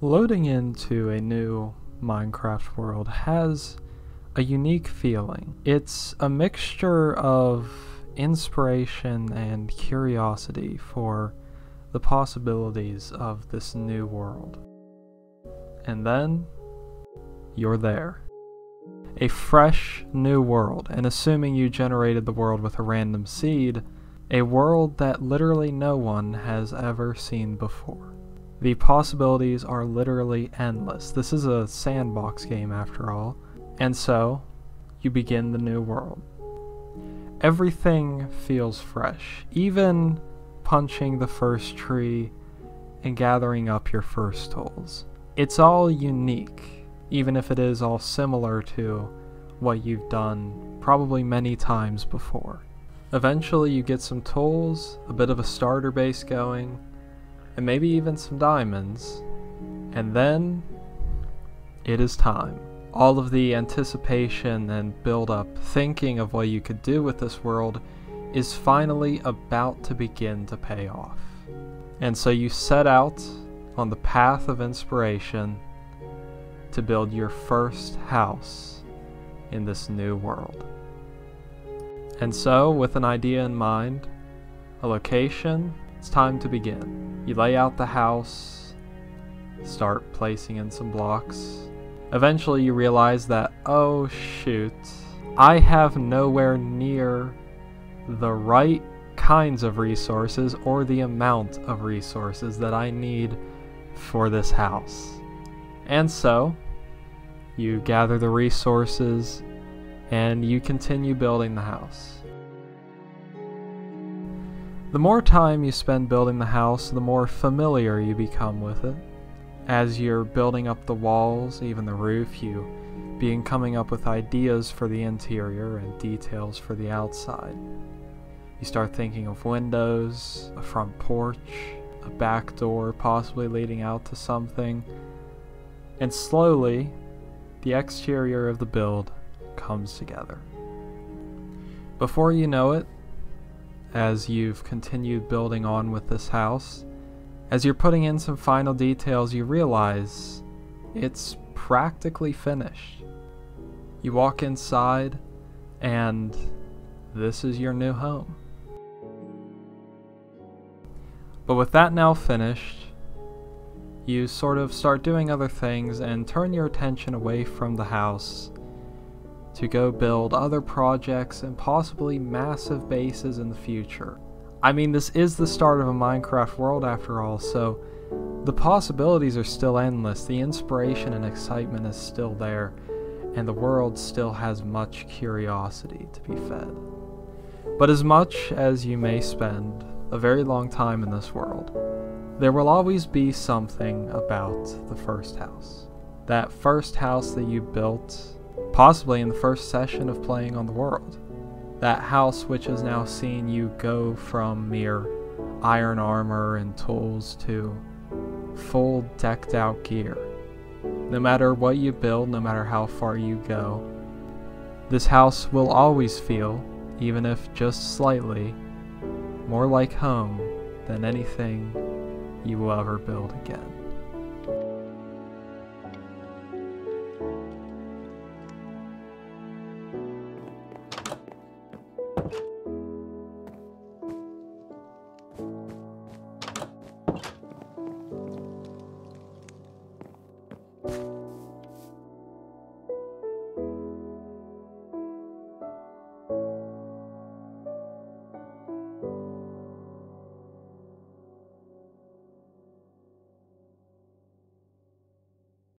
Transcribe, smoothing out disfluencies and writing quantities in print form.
Loading into a new Minecraft world has a unique feeling. It's a mixture of inspiration and curiosity for the possibilities of this new world. And then, you're there. A fresh new world, and assuming you generated the world with a random seed, a world that literally no one has ever seen before. The possibilities are literally endless. This is a sandbox game after all. And so, you begin the new world. Everything feels fresh, even punching the first tree and gathering up your first tools. It's all unique, even if it is all similar to what you've done probably many times before. Eventually you get some tools, a bit of a starter base going, and maybe even some diamonds, and then it is time. All of the anticipation and build-up, thinking of what you could do with this world, is finally about to begin to pay off. And so you set out on the path of inspiration to build your first house in this new world. And so, with an idea in mind, a location, it's time to begin. You lay out the house, start placing in some blocks. Eventually you realize that, oh shoot, I have nowhere near the right kinds of resources or the amount of resources that I need for this house. And so, you gather the resources and you continue building the house. The more time you spend building the house, the more familiar you become with it. As you're building up the walls, even the roof, you begin coming up with ideas for the interior and details for the outside. You start thinking of windows, a front porch, a back door possibly leading out to something, and slowly, the exterior of the build comes together. Before you know it, as you've continued building on with this house, as you're putting in some final details, you realize it's practically finished. You walk inside, and this is your new home. But with that now finished, you sort of start doing other things and turn your attention away from the house to go build other projects and possibly massive bases in the future. I mean, this is the start of a Minecraft world after all, so the possibilities are still endless, the inspiration and excitement is still there, and the world still has much curiosity to be fed. But as much as you may spend a very long time in this world, there will always be something about the first house. That first house that you built, possibly in the first session of playing on the world. That house which has now seen you go from mere iron armor and tools to full decked out gear. No matter what you build, no matter how far you go, this house will always feel, even if just slightly, more like home than anything you will ever build again.